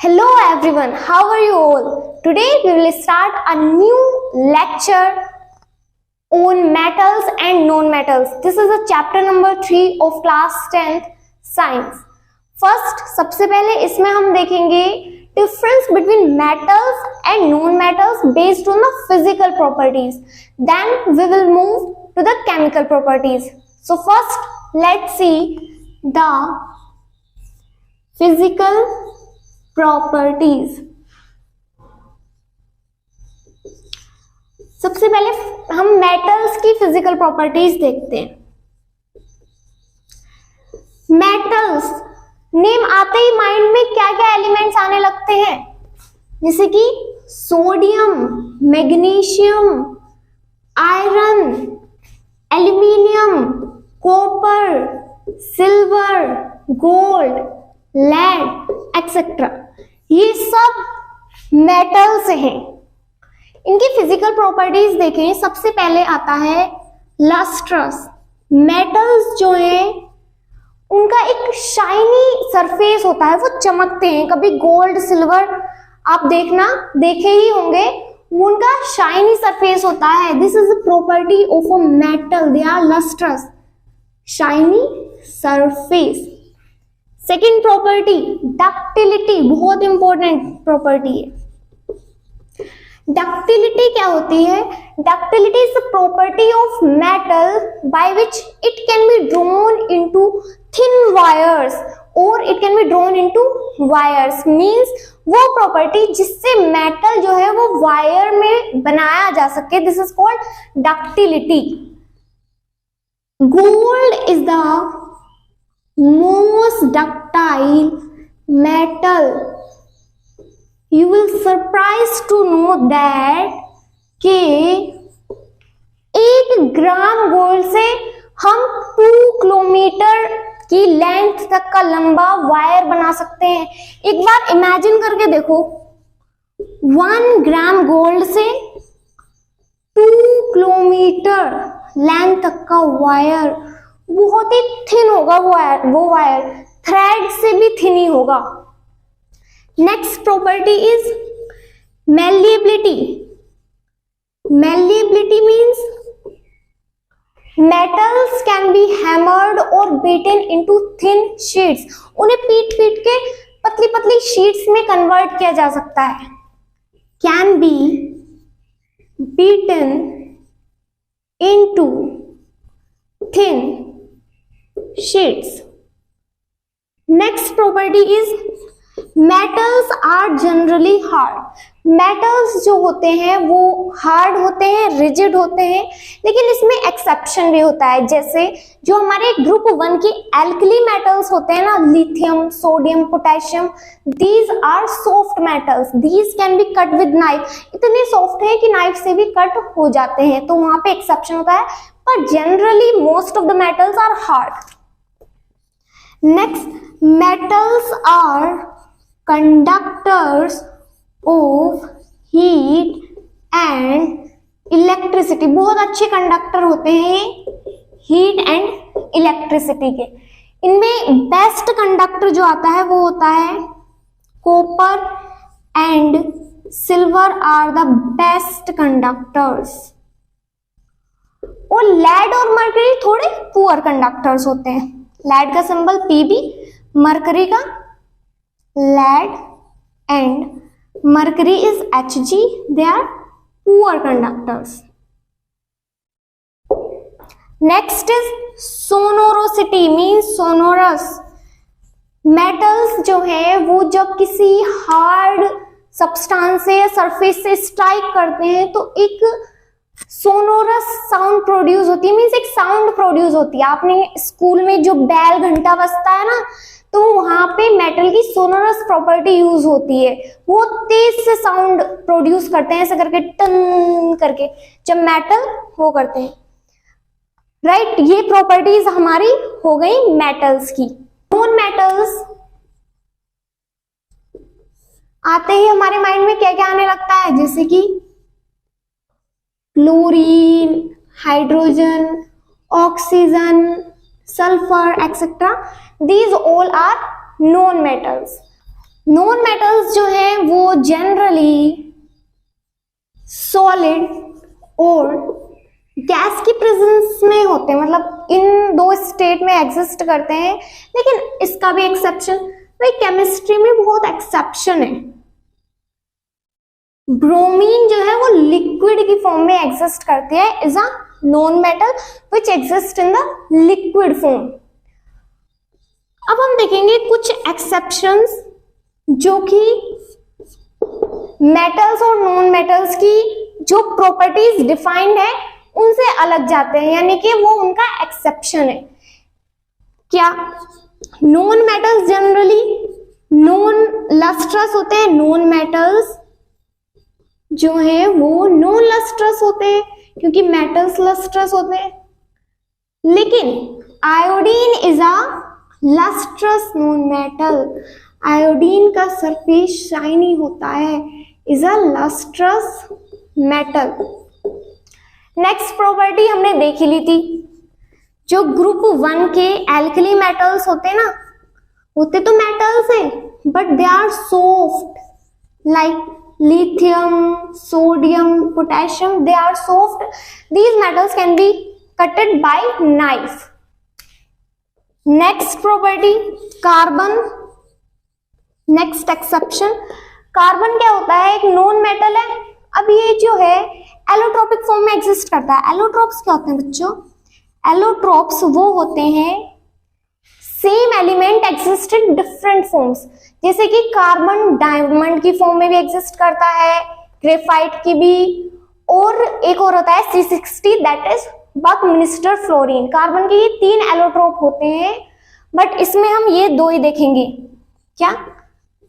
Hello everyone, how are you all? Today we will start a new lecture on metals and non-metals. This is a chapter number 3 of class 10th science. First, सबसे पहले इसमें हम देखेंगे difference between metals and non-metals based on the physical properties. Then we will move to the chemical properties. So first, let's see the physical properties. सबसे पहले हम metals की physical properties देखते हैं। मेटल्स नेम आते ही माइंड में क्या क्या एलिमेंट्स आने लगते हैं, जैसे कि sodium, magnesium, iron, aluminium, copper, silver, gold, lead etcetera. ये सब मेटल्स हैं। इनकी फिजिकल प्रॉपर्टीज देखें। सबसे पहले आता है लस्ट्रस। मेटल्स जो है उनका एक शाइनी सरफेस होता है, वो चमकते हैं। कभी गोल्ड सिल्वर आप देखे ही होंगे, उनका शाइनी सरफेस होता है। This is the property of a metal, they are lustrous, shiny surface. Second property ductility, बहुत इंपॉर्टेंट प्रॉपर्टी है। डक्टिलिटी क्या होती है? Ductility is the property of metal by which it can be drawn into thin wires और it can be drawn into wires. Means वो property जिससे metal जो है वो वायर में बनाया जा सके, this is called ductility. Gold is the most ductile metal. You will surprised to know that कि 1 ग्राम गोल्ड से हम 2 किलोमीटर की लेंथ तक का लंबा वायर बना सकते हैं। एक बार इमेजिन करके देखो, 1 ग्राम गोल्ड से 2 किलोमीटर लेंथ तक का वायर, बहुत ही थिन होगा वो वायर, थ्रेड से भी थिन ही होगा। Next property is malleability. Malleability means metals can be hammered और बीटन इनटू थिन शीट्स। उन्हें पीट के पतली पतली शीट्स में कन्वर्ट किया जा सकता है। Can be beaten into thin sheets. Next property is metals are generally hard. metals जो होते हैं वो हार्ड होते हैं, रिजिड होते हैं, लेकिन इसमें एक्सेप्शन भी होता है। जैसे जो हमारे ग्रुप 1 के एल्कली मेटल्स होते हैं ना, lithium, sodium, potassium, these are soft metals, these can be cut with knife. इतने सॉफ्ट है कि नाइफ से भी कट हो जाते हैं, तो वहां पे एक्सेप्शन होता है, पर generally most of the metals are hard. Next, metals are conductors of heat and electricity. बहुत अच्छे कंडक्टर होते हैं हीट एंड इलेक्ट्रिसिटी के। इनमें बेस्ट कंडक्टर जो आता है वो होता है copper and silver are the best conductors. और लेड और मरकरी थोड़े पुअर कंडक्टर्स होते हैं। लेड का सिंबल Pb, मरकरी का lead and mercury is Hg, they are poor conductors. Next is sonorosity, means sonorous. Metals जो है वो जब किसी हार्ड सब्सटेंस से या सरफेस से स्ट्राइक करते हैं तो एक सोनोरस साउंड प्रोड्यूस होती है, मींस एक साउंड प्रोड्यूस होती है। आपने स्कूल में जो बेल घंटा बजता है ना, तो वहां पे मेटल की सोनोरस प्रॉपर्टी यूज होती है। वो तेज से साउंड प्रोड्यूस करते हैं, ऐसे करके टन करके, जब मेटल वो करते हैं, राइट। ये प्रॉपर्टीज हमारी हो गई मेटल्स की। नॉन मेटल्स आते ही हमारे माइंड में क्या क्या आने लगता है, जैसे कि chlorine, hydrogen, oxygen, sulphur etcetera. These all are non metals. Non metals जो है वो जनरली सॉलिड और गैस की प्रेजेंस में होते हैं, मतलब इन दो स्टेट में एग्जिस्ट करते हैं। लेकिन इसका भी एक्सेप्शन, भाई केमिस्ट्री में बहुत एक्सेप्शन है। ब्रोमीन जो है वो लिक्विड की फॉर्म में एग्जिस्ट करती है, is a non metal which exist in the liquid form. अब हम देखेंगे कुछ एक्सेप्शंस जो कि मेटल्स और नॉन मेटल्स की जो प्रॉपर्टीज डिफाइंड है उनसे अलग जाते हैं, यानी कि वो उनका एक्सेप्शन है। क्या? Non metals generally non lustrous होते हैं, नॉन मेटल्स जो है वो नॉन लस्ट्रस होते हैं क्योंकि मेटल्स लस्ट्रस होते हैं। लेकिन iodine is a lustrous non metal, iodine का सरफेस शाइनी होता है, is a lustrous metal. Next property हमने देखी ली थी, जो ग्रुप 1 के एल्कली मेटल्स होते ना, होते तो मेटल्स है but they are soft, like lithium, sodium, potassium, they are soft. These metals can be cutted by knife. Next property, carbon. Next exception, carbon क्या होता है? एक नॉन मेटल है। अब ये जो है एलोट्रोपिक फॉर्म में एग्जिस्ट करता है। एलोट्रोप्स क्या होते हैं बच्चों? एलोट्रोप्स वो होते हैं same element exist in different forms, जैसे कि कार्बन डायमंड की फॉर्म में भी एग्जिस्ट करता है, ग्रेफाइट की भी, और एक और होता है C60 that is Buckminster fluorine. Carbon के ये 3 एलोट्रोप होते हैं, बट इसमें हम ये 2 ही देखेंगे। क्या?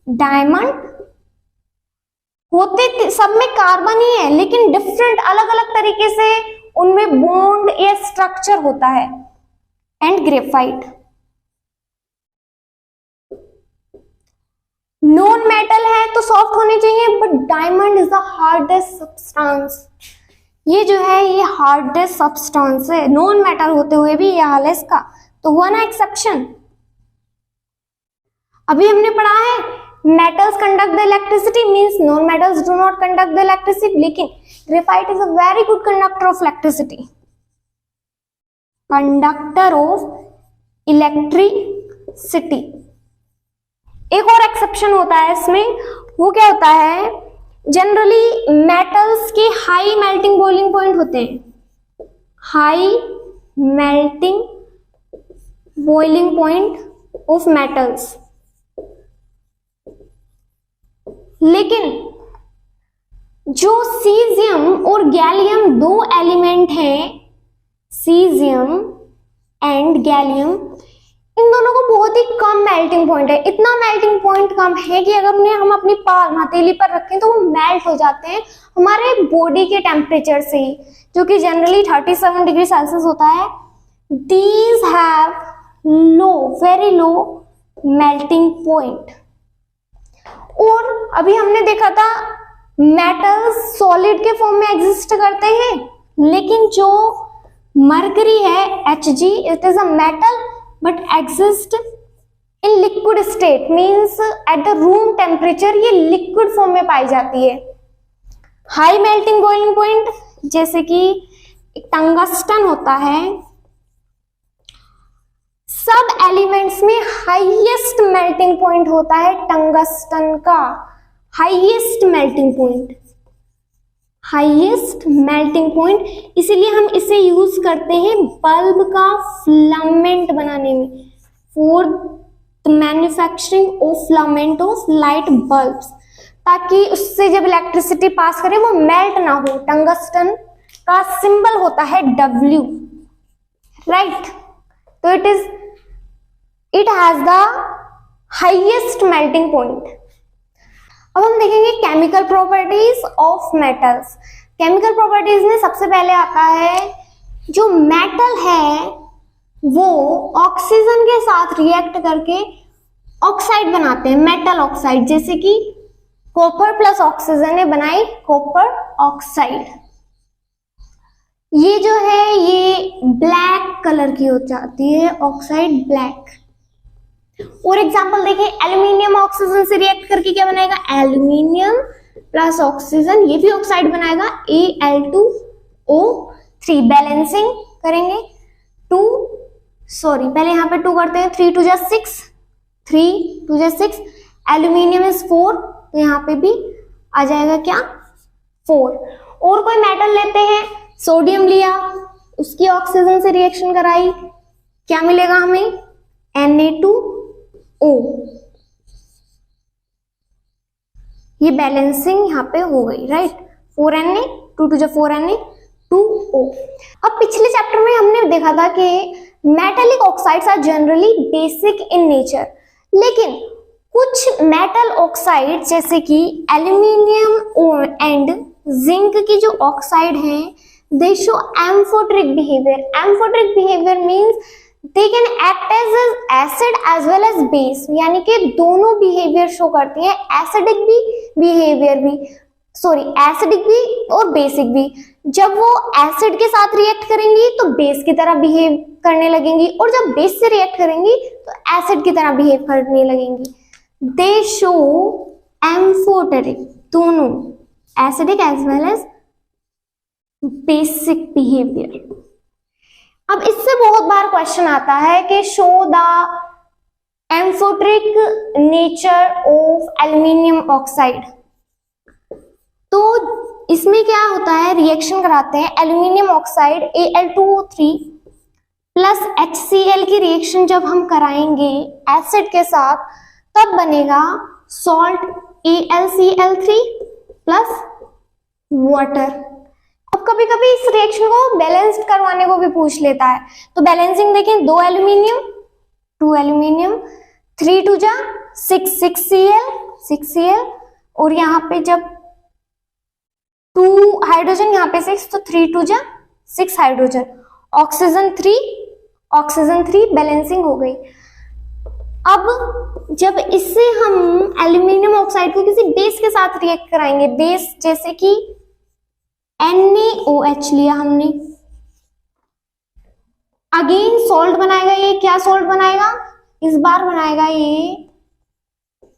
डायमंड होते सब में कार्बन ही है, लेकिन डिफरेंट अलग अलग तरीके से उनमें बॉन्ड या स्ट्रक्चर होता है। एंड ग्रेफाइट नॉन मेटल है तो सॉफ्ट होने चाहिए, but diamond is the hardest substance. ये जो है ये हार्डेस्ट सब्सटेंस है, नॉन मेटल होते हुए भी ये हाल है इसका, तो हुआ ना एक्सेप्शन। अभी हमने पढ़ा है metals conduct the electricity, means non metals do not conduct the electricity, लेकिन graphite is a very good conductor of electricity, conductor of electricity. एक और एक्सेप्शन होता है इसमें, वो क्या होता है? जनरली मेटल्स के हाई मेल्टिंग बॉइलिंग पॉइंट होते हैं, high melting boiling point of metals. लेकिन जो सीजियम और गैलियम 2 एलिमेंट हैं, सीजियम एंड गैलियम, इन दोनों को बहुत ही कम मेल्टिंग पॉइंट है। इतना मेल्टिंग पॉइंट कम है कि अगर उन्हें हम अपनी पाल हथेली पर रखें तो वो मेल्ट हो जाते हैं हमारे बॉडी के टेम्परेचर से ही, जो कि जनरली 37 डिग्री सेल्सियस होता है। These have low, very low melting point. और अभी हमने देखा था मेटल्स सॉलिड के फॉर्म में एग्जिस्ट करते हैं, लेकिन जो मरकरी है Hg, it is a metal but exist in liquid state, means at the room temperature ये liquid form में पाई जाती है। हाई मेल्टिंग बॉइलिंग पॉइंट जैसे कि टंगस्टन होता है, सब एलिमेंट्स में हाईएस्ट मेल्टिंग पॉइंट होता है टंगस्टन का, highest melting point, highest melting point. इसीलिए हम इसे यूज करते हैं बल्ब का फिलामेंट बनाने में, for the manufacturing of filament of light bulbs, ताकि उससे जब इलेक्ट्रिसिटी पास करे वो मेल्ट ना हो। टंगस्टन का सिंबल होता है W, राइट? तो it has the highest melting point. अब हम देखेंगे chemical properties of metals. Chemical properties में सबसे पहले आता है, जो मेटल है वो ऑक्सीजन के साथ रिएक्ट करके ऑक्साइड बनाते हैं, मेटल ऑक्साइड, जैसे कि कॉपर प्लस ऑक्सीजन ने बनाई कॉपर ऑक्साइड। ये जो है ये ब्लैक कलर की हो जाती है ऑक्साइड, ब्लैक। और एग्जांपल देखिए, एल्यूमिनियम ऑक्सीजन से रिएक्ट करके क्या बनाएगा, एल्यूमिनियम प्लस ऑक्सीजन, ये भी ऑक्साइड बनाएगा Al2O3। बैलेंसिंग करेंगे, पहले यहाँ पे 2 करते हैं, 3 2 जा 6, 3 2 जा 6, एल्यूमिनियम इज 4, तो यहाँ पे भी आ जाएगा क्या, 4। और कोई मेटल लेते हैं, सोडियम लिया, उसकी ऑक्सीजन से रिएक्शन कराई, क्या मिलेगा हमें, Na2O। ये बैलेंसिंग यहाँ पे हो गई, राइट, 4Na 2 2 जा 4Na2O। अब पिछले चैप्टर में हमने देखा था कि metallic oxides are generally basic in nature, लेकिन कुछ मेटल ऑक्साइड जैसे कि एल्यूमिनियम एंड जिंक की जो ऑक्साइड हैं, they show amphoteric behaviour. Amphoteric behaviour means they can act as acid as well as base, यानी कि दोनों बिहेवियर शो करती हैं, एसिडिक भी बिहेवियर भी, एसिडिक भी और बेसिक भी। जब वो एसिड के साथ रिएक्ट करेंगी तो बेस की तरह बिहेव करने लगेंगी, और जब बेस से रिएक्ट करेंगी तो एसिड की तरह बिहेव करने लगेंगी। दे शो एम्फोटेरिक, दोनों acidic as well as basic behaviour. अब इससे बहुत बार क्वेश्चन आता है कि show the amphoteric nature of aluminium oxide. तो इसमें क्या होता है, रिएक्शन कराते हैं, aluminium oxide Al2O3 plus HCl की रिएक्शन जब हम कराएंगे एसिड के साथ, तब बनेगा सॉल्ट AlCl3 प्लस वाटर। अब कभी कभी इस रिएक्शन को बैलेंस्ड करवाने को भी पूछ लेता है, तो बैलेंसिंग देखें, 2 एल्यूमिनियम 2 एल्यूमिनियम, 3 2 जा 6 6Cl, और यहाँ पे जब 2 हाइड्रोजन, यहाँ पे 6, तो 3 2 जा 6 हाइड्रोजन, ऑक्सीजन 3, बैलेंसिंग हो गई। अब जब इससे हम एल्यूमिनियम ऑक्साइड को किसी बेस के साथ रिएक्ट कराएंगे, बेस जैसे कि NaOH लिया हमने, अगेन सॉल्ट बनाएगा, ये क्या सॉल्ट बनाएगा, इस बार बनाएगा ये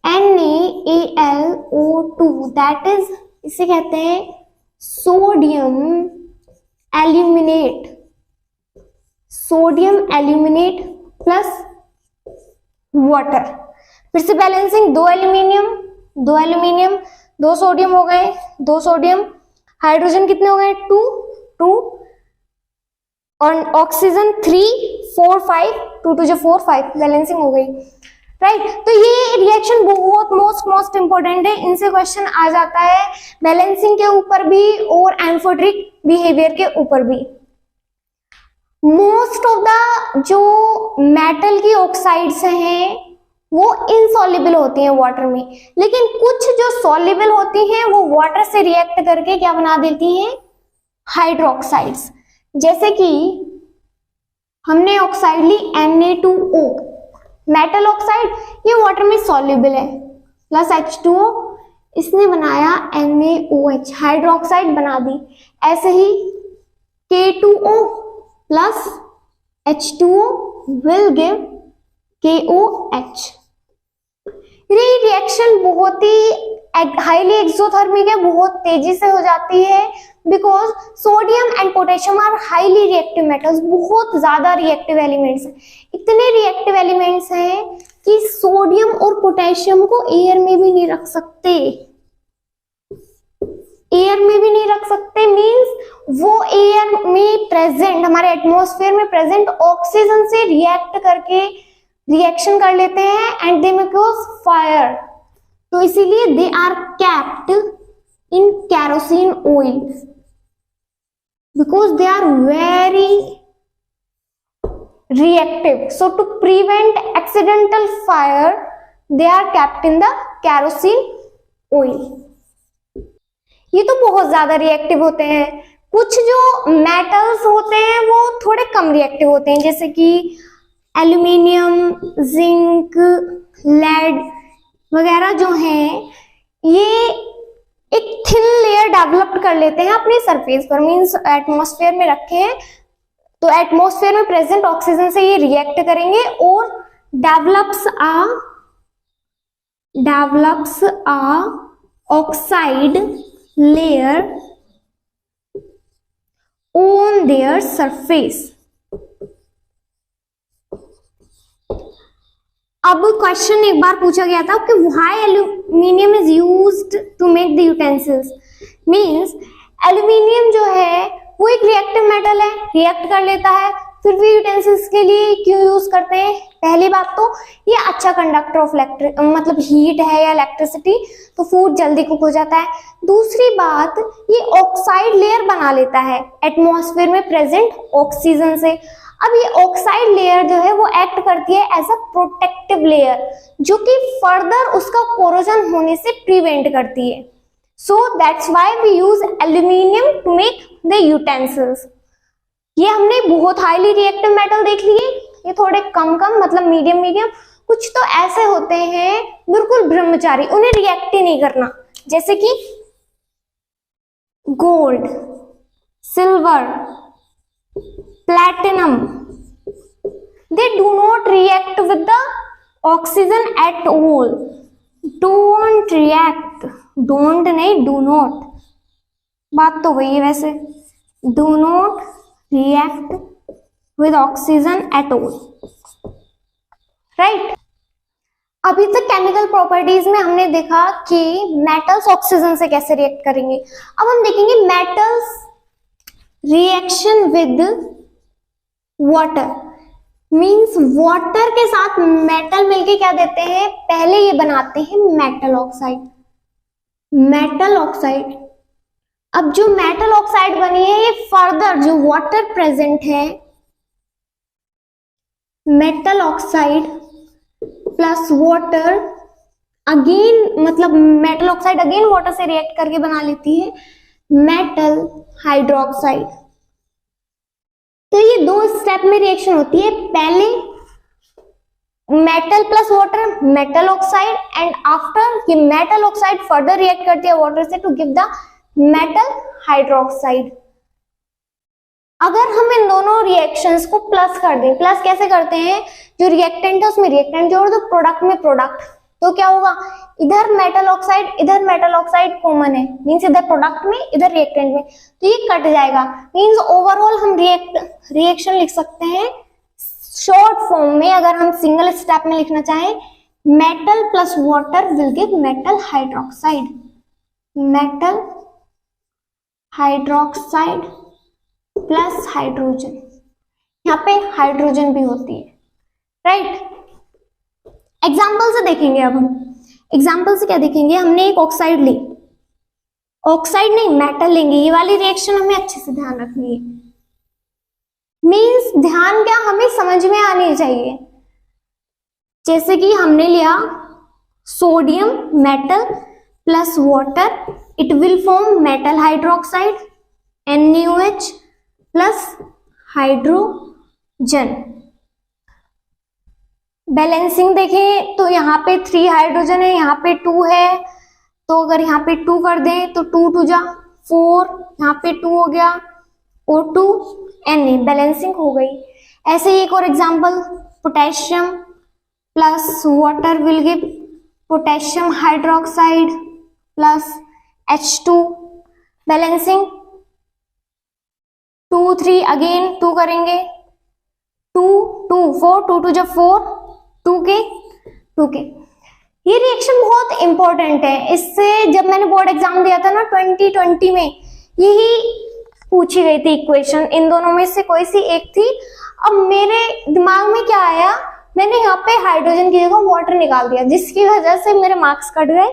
NaAlO2, दैट इज, इसे कहते हैं सोडियम एल्यूमिनेट प्लस वाटर। फिर से बैलेंसिंग, 2 एल्यूमिनियम 2 सोडियम हो गए, 2 सोडियम, हाइड्रोजन कितने हो गए, 2 और ऑक्सीजन 3 4 5, 2 2 4 5, बैलेंसिंग हो गई, राइट। तो ये रिएक्शन बहुत मोस्ट इंपॉर्टेंट है, इनसे क्वेश्चन आ जाता है बैलेंसिंग के ऊपर भी और एम्फोटेरिक बिहेवियर के ऊपर भी। मोस्ट ऑफ द जो मेटल की ऑक्साइड्स हैं वो इनसॉल्युबल होती हैं वाटर में, लेकिन कुछ जो सॉल्युबल होती हैं वो वाटर से रिएक्ट करके क्या बना देती हैं, हाइड्रोक्साइड्स। जैसे कि हमने ऑक्साइड ली Na2O, मेटल ऑक्साइड, ये वाटर में सॉल्युबल है, प्लस H2O, इसने बनाया NaOH, हाइड्रोक्साइड बना दी। ऐसे ही K2O plus H2O will give KOH। ये रिएक्शन बहुत ही हाईली एक्सोथर्मिक है, बहुत तेजी से हो जाती है, because sodium and potassium are highly reactive metals, बहुत ज्यादा रिएक्टिव एलिमेंट्स हैं। इतने रिएक्टिव एलिमेंट्स हैं कि सोडियम और पोटेशियम को एयर में भी नहीं रख सकते, मींस वो एयर में प्रेजेंट, हमारे एटमॉस्फेयर में प्रेजेंट ऑक्सीजन से रिएक्ट करके रिएक्शन कर लेते हैं and they may cause fire. तो इसीलिए they are kept in kerosene oil because they are very reactive. So to prevent accidental fire, they are kept in the kerosene oil. ये तो बहुत ज्यादा रिएक्टिव होते हैं। कुछ जो मेटल्स होते हैं वो थोड़े कम रिएक्टिव होते हैं, जैसे कि एल्यूमिनियम, जिंक, लेड वगैरह जो हैं, ये एक थिन लेयर डेवलप कर लेते हैं अपनी सरफेस पर, मींस एटमॉस्फेयर में रखे हैं तो एटमॉस्फेयर में प्रेजेंट ऑक्सीजन से ये रिएक्ट करेंगे और develops a oxide layer on their surface. अब क्वेश्चन एक बार पूछा गया था कि why aluminium is used to make the utensils. Means aluminium जो है वो एक रिएक्टिव मेटल है, रिएक्ट कर लेता है, फिर भी यूटेंसिल्स के लिए क्यों यूज करते हैं? पहली बात तो ये अच्छा कंडक्टर ऑफ इलेक्ट्रिक मतलब हीट है या इलेक्ट्रिसिटी, तो फूड जल्दी कुक हो जाता है। दूसरी बात, ये ऑक्साइड लेयर बना लेता है एटमॉस्फेयर में प्रेजेंट ऑक्सीजन से। अब ये ऑक्साइड लेयर जो है वो एक्ट करती है एज अ प्रोटेक्टिव लेयर, जो कि फर्दर उसका कोरोजन होने से प्रिवेंट करती है। So that's why we use aluminium to make the utensils. ये हमने बहुत हाईली रिएक्टिव मेटल देख लिए, ये थोड़े कम मतलब मीडियम। कुछ तो ऐसे होते हैं बिल्कुल ब्रह्मचारी, उन्हें रिएक्ट ही नहीं करना, जैसे कि gold, silver, platinum. They do not react with the oxygen at all. Don't react, don't नहीं, डू नॉट, बात तो वही है वैसे। Do not react with oxygen at all, right? अभी तक केमिकल प्रॉपर्टीज में हमने देखा कि मेटल्स ऑक्सीजन से कैसे रिएक्ट करेंगे। अब हम देखेंगे metals reaction with water. Means water के साथ मेटल मिलके क्या देते हैं? पहले ये बनाते हैं मेटल ऑक्साइड। मेटल ऑक्साइड, अब जो मेटल ऑक्साइड बनी है ये फर्दर जो वाटर प्रेजेंट है, metal oxide plus water again मतलब मेटल ऑक्साइड अगेन वाटर से रिएक्ट करके बना लेती है मेटल हाइड्रोक्साइड। तो ये दो स्टेप में रिएक्शन होती है, पहले metal plus water metal oxide, and after ये मेटल ऑक्साइड फर्दर रिएक्ट करती है वाटर से to give the metal hydroxide. अगर हम इन दोनों रिएक्शंस को प्लस कर दें, प्लस कैसे करते हैं? जो रिएक्टेंट है उसमें रिएक्टेंट जोड़ दो, प्रोडक्ट में प्रोडक्ट, तो क्या होगा? इधर मेटल ऑक्साइड कॉमन है, मींस इधर प्रोडक्ट में इधर रिएक्टेंट में, तो ये कट जाएगा। मींस ओवरऑल हम रिएक्शन लिख सकते हैं शॉर्ट फॉर्म में। अगर हम सिंगल स्टेप में लिखना चाहें, metal plus water will give metal hydroxide, metal hydroxide plus hydrogen. यहाँ पे हाइड्रोजन भी होती है, राइट? एग्जाम्पल से देखेंगे। अब हम एग्जाम्पल से क्या देखेंगे? हमने एक ऑक्साइड ली, ऑक्साइड नहीं मेटल लेंगे, ये वाली रिएक्शन हमें अच्छे से ध्यान रखनी है। मींस ध्यान क्या, हमें समझ में आनी चाहिए। जैसे कि हमने लिया sodium metal plus water, it will form metal hydroxide NaOH plus hydrogen. Balancing देखें तो यहाँ पे 3 हाइड्रोजन है, यहाँ पे 2 है, तो अगर यहाँ पे 2 कर दें तो 2 2 जा 4, यहाँ पे 2 हो गया O2 Na, बैलेंसिंग हो गई। ऐसे ही एक और example, potassium plus water will give potassium hydroxide plus H2, balancing 2 3 again 2 करेंगे, 2 2 4, 2 2 जब 4, 2 के। ये रिएक्शन बहुत इंपॉर्टेंट है। इससे जब मैंने बोर्ड एग्जाम दिया था ना 2020 में, यही पूछी गई थी इक्वेशन, इन दोनों में से कोई सी एक थी। अब मेरे दिमाग में क्या आया, मैंने यहाँ पे हाइड्रोजन की जगह वाटर निकाल दिया, जिसकी वजह से मेरे मार्क्स कट गए,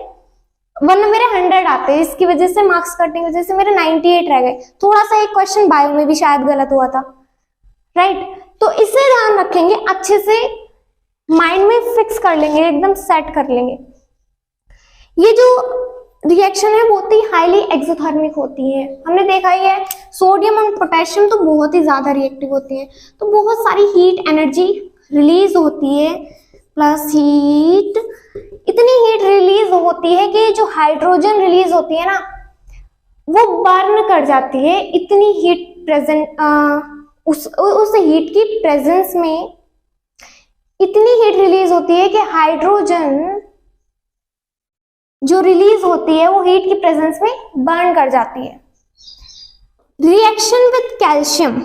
वरना मेरे 100 आते। इसकी वजह से मार्क्स कटने की वजह से मेरे 98 रह गए। थोड़ा सा एक क्वेश्चन बायो में भी शायद गलत हुआ था, राइट? तो इसे ध्यान रखेंगे, अच्छे से माइंड में फिक्स कर लेंगे, एकदम सेट कर लेंगे। ये जो रिएक्शन है बहुत ही हाईली एक्सोथर्मिक होती है, हमने देखा ही है। सोडियम और पोटेशियम तो बहुत ही ज्यादा रिएक्टिव होती है, तो बहुत सारी हीट एनर्जी रिलीज होती है, प्लस हीट, इतनी हीट रिलीज होती है कि जो हाइड्रोजन रिलीज होती है ना वो बर्न कर जाती है। इतनी हीट प्रेजेंट उस हीट की प्रेजेंस में इतनी हीट रिलीज होती है कि हाइड्रोजन जो रिलीज होती है वो हीट की प्रेजेंस में बर्न कर जाती है। Reaction with calcium,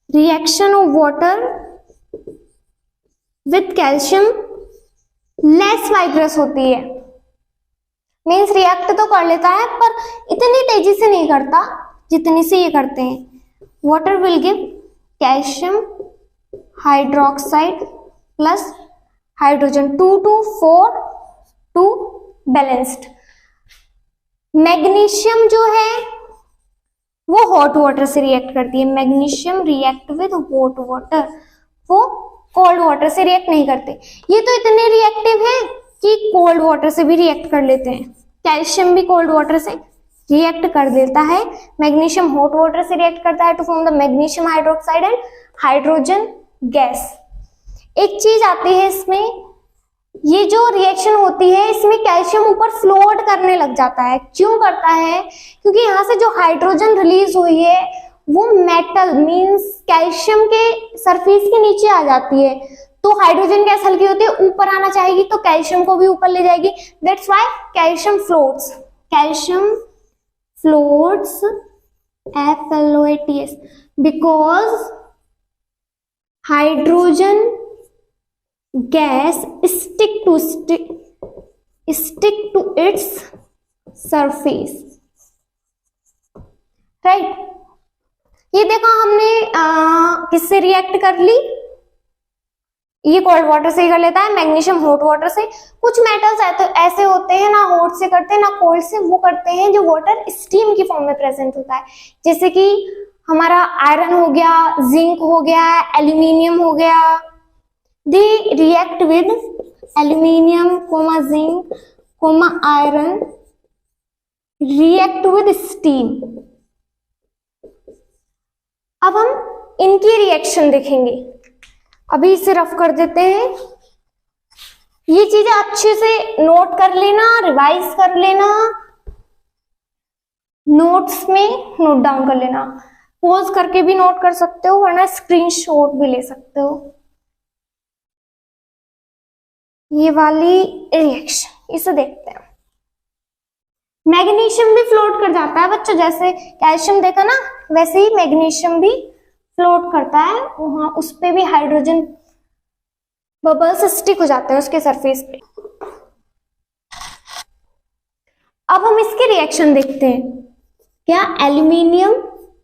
reaction of water with calcium less vigorous होती है। मीन्स रिएक्ट तो कर लेता है पर इतनी तेजी से नहीं करता जितनी से ये करते हैं। Water will give calcium hydroxide plus hydrogen 2 to 4 to balanced. Magnesium जो है वो हॉट वाटर से रिएक्ट करती है। Magnesium react with hot water, वो कोल्ड वाटर से रिएक्ट नहीं करते। ये तो इतने रिएक्टिव है कि कोल्ड वाटर से भी रिएक्ट कर लेते हैं। कैल्शियम भी कोल्ड वाटर से रिएक्ट कर देता है। मैग्नीशियम हॉट वाटर से रिएक्ट करता है to form the magnesium hydroxide and hydrogen gas. एक चीज आती है इसमें, ये जो रिएक्शन होती है इसमें कैल्शियम ऊपर फ्लोट करने लग जाता है। क्यों करता है? क्योंकि यहाँ से जो हाइड्रोजन रिलीज हुई है वो मेटल मींस कैल्शियम के सरफेस के नीचे आ जाती है, तो हाइड्रोजन गैस हल्की होती है, ऊपर आना चाहेगी तो कैल्शियम को भी ऊपर ले जाएगी। That's why calcium floats, calcium floats FLOATS because hydrogen gas stick to its surface, right? ये देखा हमने किससे रिएक्ट कर ली, ये कोल्ड वाटर से ही कर लेता है, मैग्नीशियम हॉट वाटर से। कुछ मेटल्स ऐसे होते हैं ना हॉट से करते हैं ना कोल्ड से, वो करते हैं जो वाटर स्टीम की फॉर्म में प्रेजेंट होता है। जैसे कि हमारा आयरन हो गया, जिंक हो गया, एल्यूमिनियम हो गया। They react with aluminium, zinc, iron, react with steam. अब हम इनकी रिएक्शन देखेंगे। अभी इसे रफ कर देते हैं। ये चीजें अच्छे से नोट कर लेना, रिवाइज कर लेना, नोट्स में नोट डाउन कर लेना। पॉज करके भी नोट कर सकते हो वरना स्क्रीनशॉट भी ले सकते हो। ये वाली रिएक्शन इसे देखते हैं। मैग्नीशियम भी फ्लोट कर जाता है बच्चों, जैसे कैल्शियम देखा ना वैसे ही मैग्नीशियम भी फ्लोट करता है। वहां उस पे भी हाइड्रोजन बबल्स स्टिक हो जाते हैं उसके सरफेस पे। अब हम इसके रिएक्शन देखते हैं। क्या? एल्यूमिनियम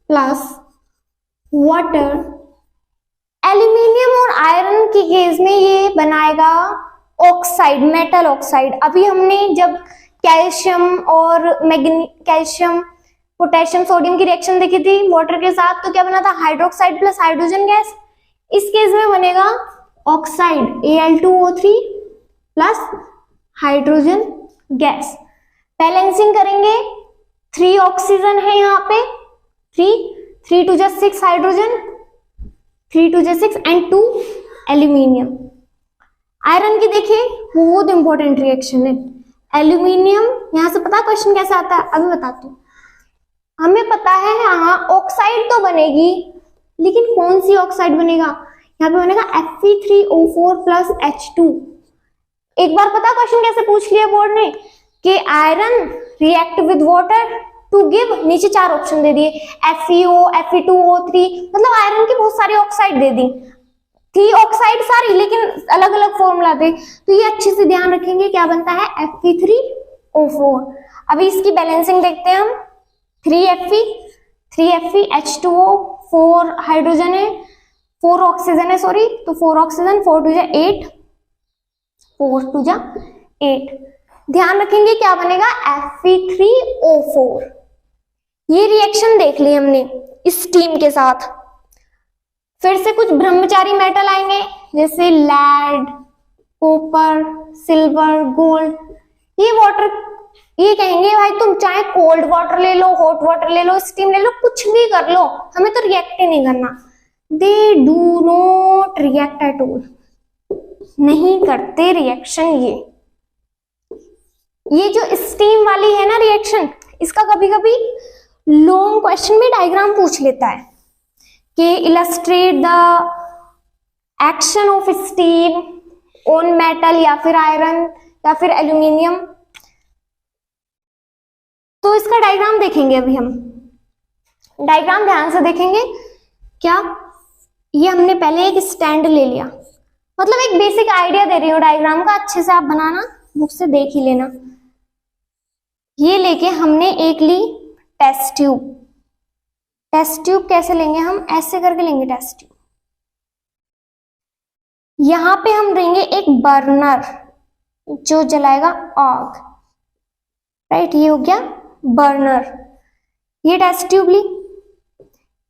प्लस वाटर, एल्यूमिनियम और आयरन की केस में ये बनाएगा ऑक्साइड, मेटल ऑक्साइड। अभी हमने जब कैल्शियम और कैल्शियम पोटेशियम सोडियम की रिएक्शन देखी थी वाटर के साथ, तो क्या बना था? Hydroxide plus hydrogen gas. इस केस में बनेगा oxide Al2O3 plus hydrogen gas. Balancing करेंगे, 3 ऑक्सीजन है यहाँ पे, 3 2 जा 6 हाइड्रोजन, 3 2 जा 6 एंड 2 एल्यूमिनियम। आयरन की देखिए बहुत इंपॉर्टेंट रिएक्शन है। एल्यूमिनियम, यहां से पता क्वेश्चन कैसे आता है? अभी बताती हूँ। हमें पता है यहाँ ऑक्साइड तो बनेगी, लेकिन कौन सी ऑक्साइड बनेगा? यहाँ पे बनेगा Fe3O4 प्लस H2। एक बार पता क्वेश्चन कैसे पूछ लिया बोर्ड ने कि iron react with water to give, नीचे 4 ऑप्शन दे दिए, FeO, Fe2O3, मतलब आयरन की बहुत सारी ऑक्साइड दे दी थी, ऑक्साइड सारी, लेकिन अलग अलग फॉर्मूला थे। तो ये अच्छे से ध्यान रखेंगे क्या बनता है? Fe3O4। अभी इसकी बैलेंसिंग देखते हैं हम। 3Fe H2O, 4 हाइड्रोजन है, 4 ऑक्सीजन है, सॉरी, तो 4 ऑक्सीजन, 4 2 जा 8, 4 2 जा 8। ध्यान रखेंगे क्या बनेगा? Fe3O4। ये रिएक्शन देख ली हमने स्टीम के साथ। फिर से कुछ ब्रह्मचारी मेटल आएंगे जैसे लैड, कॉपर, सिल्वर, गोल्ड। ये वाटर, ये कहेंगे भाई तुम चाहे कोल्ड वाटर ले लो, हॉट वाटर ले लो, स्टीम ले लो, कुछ भी कर लो, हमें तो रिएक्ट ही नहीं करना। They do not react at all, नहीं करते रिएक्शन। ये जो स्टीम वाली है ना रिएक्शन, इसका कभी कभी लॉन्ग क्वेश्चन में डायग्राम पूछ लेता है कि illustrate the action of steam on metal या फिर आयरन या फिर एल्यूमिनियम। तो इसका डायग्राम देखेंगे अभी हम। डायग्राम ध्यान से देखेंगे। क्या ये हमने पहले एक स्टैंड ले लिया, मतलब एक बेसिक आइडिया दे रही हूँ डायग्राम का, अच्छे से आप बनाना, बुक से देख ही लेना। ये लेके हमने एक ली टेस्ट ट्यूब। टेस्ट ट्यूब कैसे लेंगे हम? ऐसे करके लेंगे टेस्ट ट्यूब। यहां पे हम देंगे एक बर्नर जो जलाएगा आग, राइट? ये हो गया बर्नर। ये टेस्ट ट्यूब ली,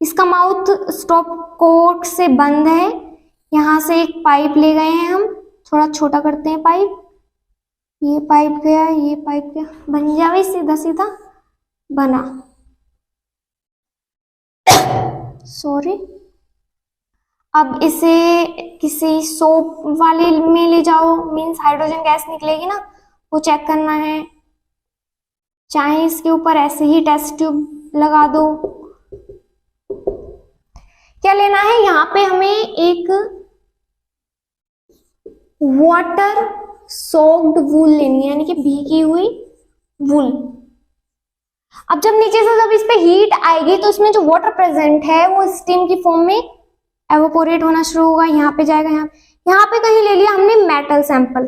इसका माउथ स्टॉप कोट से बंद है। यहां से एक पाइप ले गए हैं हम, थोड़ा छोटा करते हैं पाइप। ये पाइप गया, ये पाइप गया, बन जावे सीधा सीधा बना। सॉरी। अब इसे किसी सोप वाले में ले जाओ, मीन्स हाइड्रोजन गैस निकलेगी ना, वो चेक करना है। चाहे इसके ऊपर ऐसे ही टेस्ट ट्यूब लगा दो। क्या लेना है? यहाँ पे हमें एक वाटर सोक्ड वूल लेनी है, यानी कि भीगी हुई वूल। अब जब नीचे से जब इस पे हीट आएगी तो इसमें जो वाटर प्रेजेंट है वो स्टीम की फॉर्म में एवोपोरेट होना शुरू होगा। यहाँ पे जाएगा, यहाँ पे कहीं ले लिया हमने मेटल सैंपल।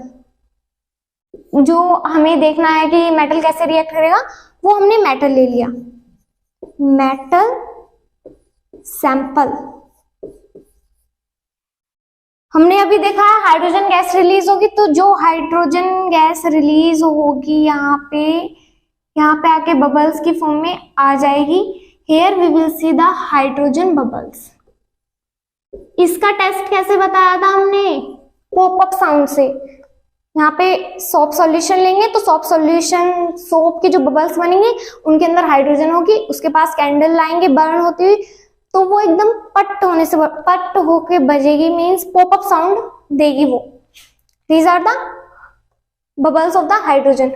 जो हमें देखना है कि मेटल कैसे रिएक्ट करेगा, वो हमने मेटल ले लिया, मेटल सैंपल। हमने अभी देखा है हाइड्रोजन गैस रिलीज होगी, तो जो हाइड्रोजन गैस रिलीज होगी यहाँ पे आके बबल्स की फॉर्म में आ जाएगी। Here we will see the hydrogen bubbles. इसका टेस्ट कैसे बताया था हमने? पॉपअप साउंड से। यहाँ पे सोप सॉल्यूशन लेंगे तो सोप सॉल्यूशन, सोप के जो बबल्स बनेंगे उनके अंदर हाइड्रोजन होगी। उसके पास कैंडल लाएंगे बर्न होती हुई, तो वो एकदम पट होके बजेगी, मीन्स पॉपअप साउंड देगी वो। These are the bubbles of the hydrogen.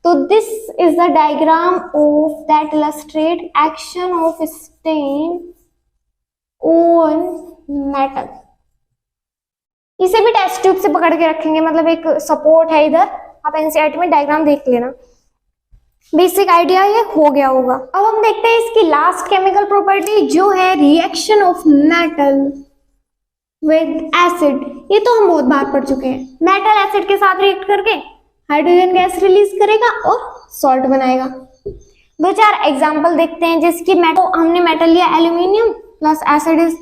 तो this is the diagram of that illustrate action of stain on metal. इसे भी टेस्ट ट्यूब से पकड़ के रखेंगे, मतलब एक सपोर्ट है इधर। आप एनसीईआरटी में डायग्राम देख लेना, बेसिक आइडिया ये हो गया होगा। अब हम देखते हैं इसकी लास्ट केमिकल प्रॉपर्टी जो है reaction of metal with acid. ये तो हम बहुत बार पढ़ चुके हैं। मेटल एसिड के साथ रिएक्ट करके हाइड्रोजन गैस रिलीज करेगा और सॉल्ट बनाएगा। दो चार एग्जांपल देखते हैं, जैसे कि हमने मेटल लिया aluminium plus acid is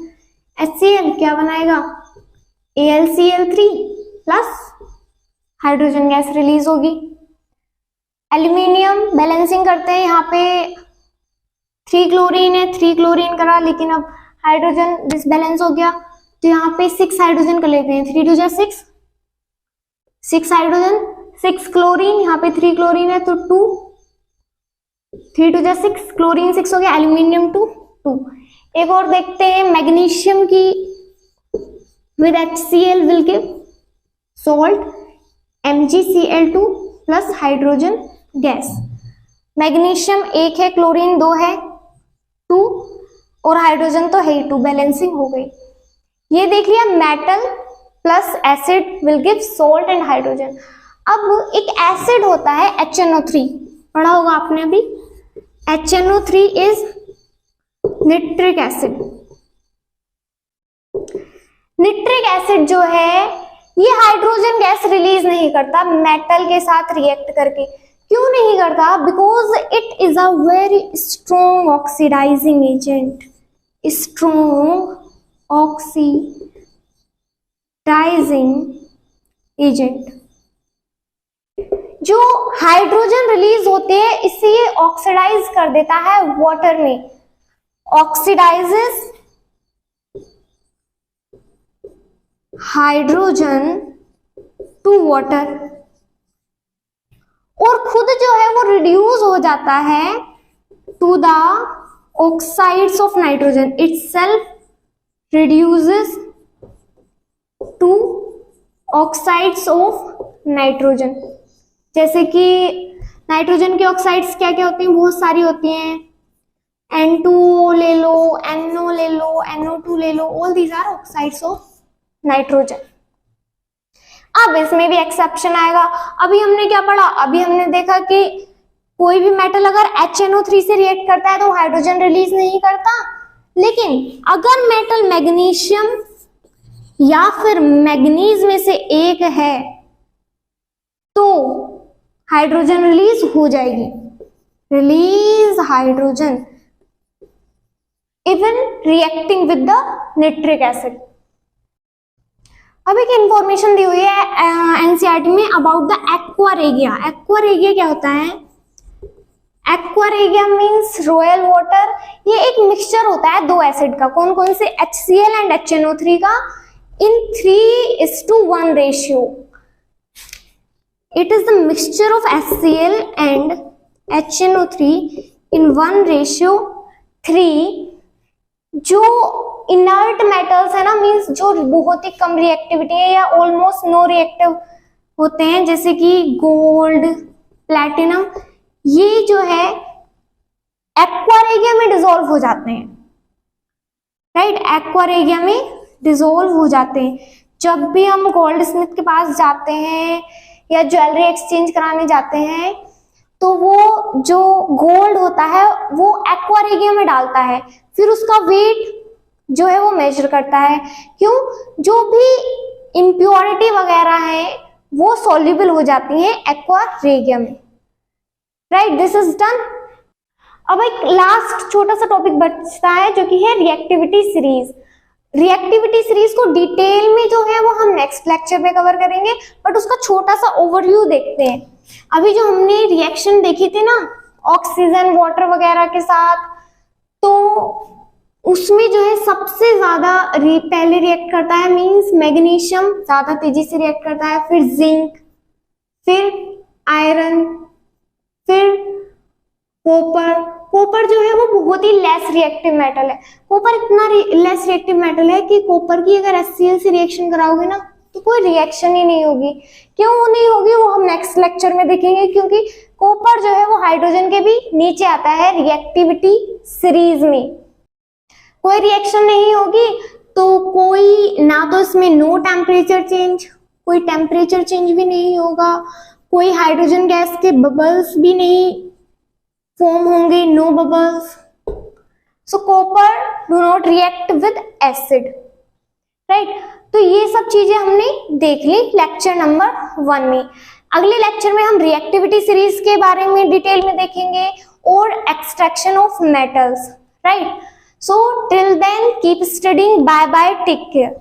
HCl, क्या बनाएगा? AlCl3 plus hydrogen gas release होगी। एल्यूमिनियम बैलेंसिंग करते हैं, यहाँ पे 3 क्लोरीन है, 3 क्लोरीन करा, लेकिन अब हाइड्रोजन डिसबैलेंस हो गया तो यहाँ पे 6 हाइड्रोजन कर लेते हैं। 3 2 6, 6 हाइड्रोजन, 6 क्लोरीन, यहाँ पे 3 क्लोरीन है तो 2, 3 2 6, क्लोरीन 6 हो गया, एल्यूमिनियम 2 2। एक और देखते हैं मैग्नीशियम की, with HCl will give salt MgCl2 plus hydrogen gas. Magnesium 1 है, क्लोरीन 2 है 2, और हाइड्रोजन तो है ही 2, बैलेंसिंग हो गई। ये देख लिया, metal plus acid will give salt and hydrogen. अब एक एसिड होता है HNO3, पढ़ा होगा आपने अभी। HNO3 is nitric acid. Nitric acid जो है ये हाइड्रोजन गैस रिलीज नहीं करता मेटल के साथ रिएक्ट करके। क्यों नहीं करता? Because it is a very strong oxidising agent. Strong oxidising agent. जो हाइड्रोजन रिलीज होते हैं इससे ये ऑक्सीडाइज कर देता है वाटर में, ऑक्सीडाइजेस हाइड्रोजन टू वाटर, और खुद जो है वो रिड्यूस हो जाता है to the oxides of nitrogen. Itself reduces to oxides of nitrogen. जैसे कि नाइट्रोजन के ऑक्साइड्स क्या क्या होती हैं? बहुत सारी होती हैं। N2 ले लो, NO ले लो, NO2 ले लो, all these are oxides of nitrogen. अब इसमें भी एक्सेप्शन आएगा। अभी हमने क्या पढ़ा, अभी हमने देखा कि कोई भी मेटल अगर HNO3 से रिएक्ट करता है तो हाइड्रोजन रिलीज नहीं करता, लेकिन अगर मेटल मैग्नीशियम या फिर मैग्नीज में से एक है तो हाइड्रोजन रिलीज हो जाएगी, release hydrogen even reacting with the nitric acid. अब एक इंफॉर्मेशन दी हुई है एनसीईआरटी में about the aqua regia. Aqua regia क्या होता है? Aqua regia means royal water. ये एक मिक्सचर होता है दो एसिड का, कौन कौन से? HCl एंड HNO3 का in 3:1 ratio. It is the mixture of HCl and HNO3 in 1:3। जो इनर्ट मेटल्स है ना, मीन्स जो बहुत ही कम रिएक्टिविटी है या ऑलमोस्ट नो रिएक्टिव होते हैं, जैसे कि गोल्ड, प्लैटिनम, ये जो है एक्वा रेगिया में डिसॉल्व हो जाते हैं, राइट? एक्वा रेगिया में डिसॉल्व हो जाते हैं। जब भी हम गोल्ड स्मिथ के पास जाते हैं या ज्वेलरी एक्सचेंज कराने जाते हैं तो वो जो गोल्ड होता है वो एक्वा रेगिया में डालता है, फिर उसका वेट जो है वो मेजर करता है। क्यों? जो भी इम्प्योरिटी वगैरह है वो सॉल्युबल हो जाती है एक्वा रेगिया में, राइट? This is done. अब एक लास्ट छोटा सा टॉपिक बचता है जो कि है रिएक्टिविटी सीरीज। रिएक्टिविटी सीरीज को डिटेल में जो है वो हम नेक्स्ट लेक्चर में कवर करेंगे, बट उसका छोटा सा ओवरव्यू देखते हैं। अभी जो हमने रिएक्शन देखी थी ना ऑक्सीजन वाटर वगैरह के साथ, तो उसमें जो है सबसे ज्यादा पहले रिएक्ट करता है, मींस मैग्नीशियम ज्यादा तेजी से रिएक्ट करता है, फिर जिंक, फिर आयरन, फिर कॉपर। कॉपर जो है वो बहुत ही लेस रिएक्टिव मेटल है। कॉपर इतना लेस रिएक्टिव मेटल है कि कॉपर की अगर HCl से रिएक्शन कराओगे ना तो कोई रिएक्शन ही नहीं होगी। क्यों नहीं होगी वो हम नेक्स्ट लेक्चर में देखेंगे, क्योंकि कॉपर जो है वो हाइड्रोजन के भी नीचे आता है रिएक्टिविटी सीरीज में। कोई रिएक्शन नहीं होगी तो कोई ना तो इसमें नो टेम्परेचर चेंज, कोई टेम्परेचर चेंज भी नहीं होगा, कोई हाइड्रोजन गैस के बबल्स भी नहीं फॉर्म होंगे, no bubbles. So copper do not react with acid, right? तो ये सब चीजें हमने देख ली लेक्चर नंबर 1 में। अगले लेक्चर में हम रिएक्टिविटी सीरीज के बारे में डिटेल में देखेंगे और extraction of metals, right? So till then keep studying, bye bye, take care.